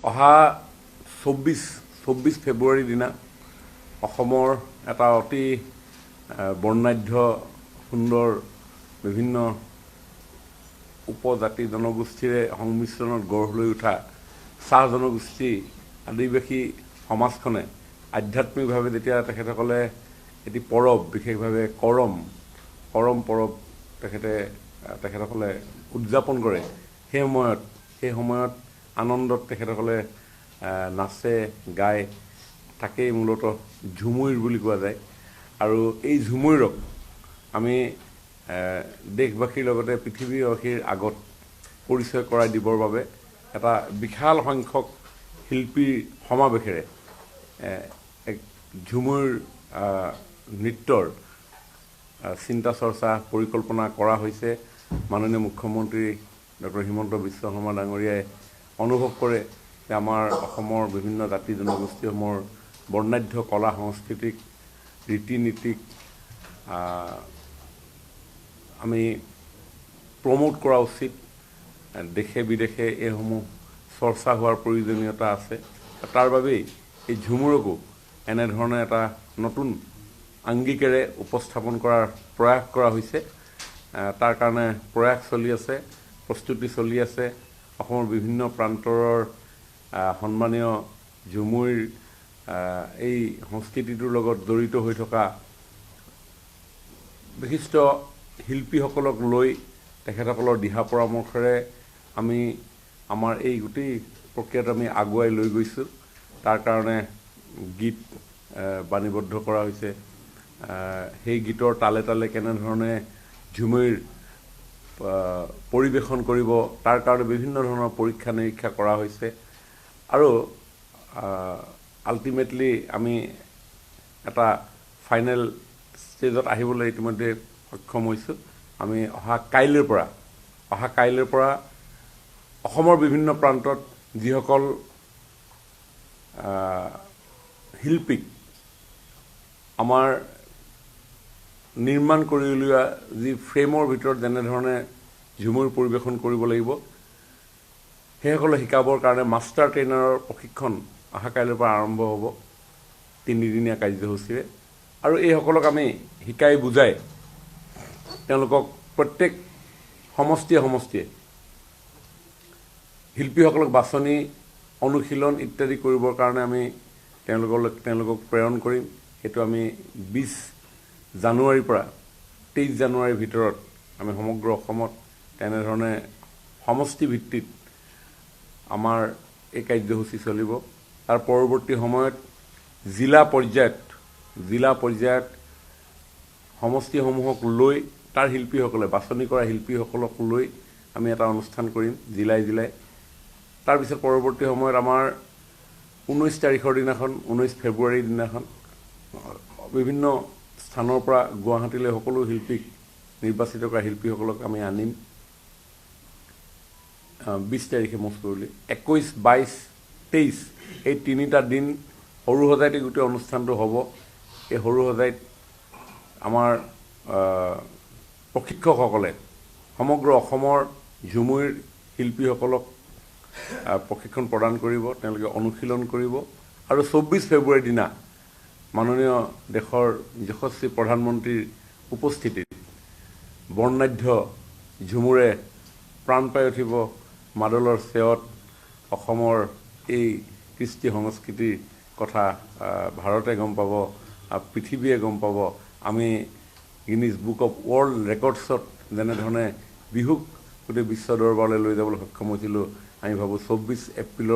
অহা 24 ফেব্ৰুৱাৰীৰ দিনা অসমৰ এটা অতি বৰ্ণাঢ্য সুন্দৰ বিভিন্ন উপজাতি জনগোষ্ঠীৰে সংমিশ্ৰণত গঢ় লৈ উঠা চাহ জনগোষ্ঠী আদিবাসী সমাজখনে আধ্যাত্মিকভাৱে যেতিয়া তেখেতসকলে এটি পৰৱ বিশেষভাৱে কৰম পৰৱ তেখেতসকলে উদযাপন কৰে সেই সময়ত আনন্দত তেখেতসকলে নাচে গায় তাকেই মূলতঃ ঝুমুৰ বুলি কোৱা যায় আৰু এই ঝুমুৰক আমি দেশবাসীৰ লগতে পৃথিৱীবাসীৰ আগত পৰিচয় কৰাই দিবৰ বাবে এটা বিশাল সংখ্যক শিল্পীৰ সমাৱেশেৰে এক ঝুমুৰ নৃত্যৰ চিন্তা চৰ্চা পৰিকল্পনা কৰা হৈছে। মাননীয় মুখ্যমন্ত্ৰী ডক্টৰ হিমন্ত বিশ্ব শৰ্মা ডাঙৰীয়াই অনুভৱ কৰে যে আমাৰ অসমৰ বিভিন্ন জাতি জনগোষ্ঠীসমূহৰ বৰ্ণাঢ্য কলা সংস্কৃতিক ৰীতি নীতিক আমি প্ৰমোট কৰা উচিত। দেশে বিদেশে এইসমূহ চৰ্চা হোৱাৰ প্ৰয়োজনীয়তা আছে। তাৰ বাবেই এই ঝুমুৰকো এনেধৰণে এটা নতুন আংগিকেৰে উপস্থাপন কৰাৰ প্ৰয়াস কৰা হৈছে। তাৰ কাৰণে প্ৰয়াস চলি আছে, প্ৰস্তুতি চলি আছে। অসমৰ বিভিন্ন প্ৰান্তৰ সন্মানীয় ঝুমুৰ এই সংস্কৃতিটোৰ লগত জড়িত হৈ থকা বিশিষ্ট শিল্পীসকলক লৈ তেখেতসকলৰ দিহা পৰামৰ্শৰে আমি আমাৰ এই গোটেই প্ৰক্ৰিয়াটো আমি আগুৱাই লৈ গৈছোঁ। তাৰ কাৰণে গীত বাণীবদ্ধ কৰা হৈছে। সেই গীতৰ তালে তালে কেনেধৰণে ঝুমুৰ পৰিৱেশন কৰিব তাৰ কাৰণে বিভিন্ন ধৰণৰ পৰীক্ষা নিৰীক্ষা কৰা হৈছে আৰু আল্টিমেটলি আমি এটা ফাইনেল ষ্টেজত আহিবলৈ ইতিমধ্যে সক্ষম হৈছোঁ। আমি অহা কাইলৈৰ পৰা অসমৰ বিভিন্ন প্ৰান্তত যিসকল শিল্পীক আমাৰ নিৰ্মাণ কৰি উলিওৱা যি ফ্ৰেমৰ ভিতৰত যেনেধৰণে ঝুমুৰ পৰিৱেশন কৰিব লাগিব সেইসকলে শিকাবৰ কাৰণে মাষ্টাৰ ট্ৰেইনাৰৰ প্ৰশিক্ষণ অহা কাইলৈৰ পৰা আৰম্ভ হ'ব 3দিনীয়া কাৰ্যসূচীৰে। আৰু এইসকলক আমি শিকাই বুজাই তেওঁলোকক প্ৰত্যেক সমষ্টিয়ে শিল্পীসকলক বাছনি অনুশীলন ইত্যাদি কৰিবৰ কাৰণে আমি তেওঁলোকক প্ৰেৰণ কৰিম। সেইটো আমি 20 জানুৱাৰীৰ পৰা 23 জানুৱাৰীৰ ভিতৰত আমি সমগ্ৰ অসমত তেনেধৰণে সমষ্টি ভিত্তিত আমাৰ এই কাৰ্যসূচী চলিব। তাৰ পৰৱৰ্তী সময়ত জিলা পৰ্যায়ত সমষ্টিসমূহক লৈ তাৰ শিল্পীসকলে বাছনি কৰা শিল্পীসকলক লৈ আমি এটা অনুষ্ঠান কৰিম জিলাই। তাৰপিছত পৰৱৰ্তী সময়ত আমাৰ 19 তাৰিখৰ দিনাখন 19 ফেব্ৰুৱাৰীৰ দিনাখন বিভিন্ন স্থানৰ পৰা গুৱাহাটীলৈ সকলো শিল্পীক নিৰ্বাচিত কৰা শিল্পীসকলক আমি আনিম। 20 তাৰিখে মোষ্ট প্ৰবেবলি 21, 22, 23 এই 3টা দিন সৰু সজাইতে গোটেই অনুষ্ঠানটো হ'ব। এই সৰু সজাইত আমাৰ প্ৰশিক্ষকসকলে সমগ্ৰ অসমৰ ঝুমুৰ শিল্পীসকলক প্ৰশিক্ষণ প্ৰদান কৰিব, তেওঁলোকে অনুশীলন কৰিব আৰু 24 ফেব্ৰুৱাৰীৰ দিনা মাননীয় দেশৰ যশস্বী প্ৰধানমন্ত্ৰীৰ উপস্থিতিত বৰ্ণাঢ্য ঝুমুৰে প্ৰাণ পাই উঠিব। মাদলৰ চেৱত অসমৰ এই কৃষ্টি সংস্কৃতিৰ কথা ভাৰতে গম পাব, পৃথিৱীয়ে গম পাব। আমি গিনিজ বুক অফ ৱৰ্ল্ড ৰেকৰ্ডছত যেনেধৰণে বিহুক গোটেই বিশ্ব দৰবাৰলৈ লৈ যাবলৈ সক্ষম হৈছিলোঁ, আমি ভাবোঁ 24 এপ্ৰিলৰ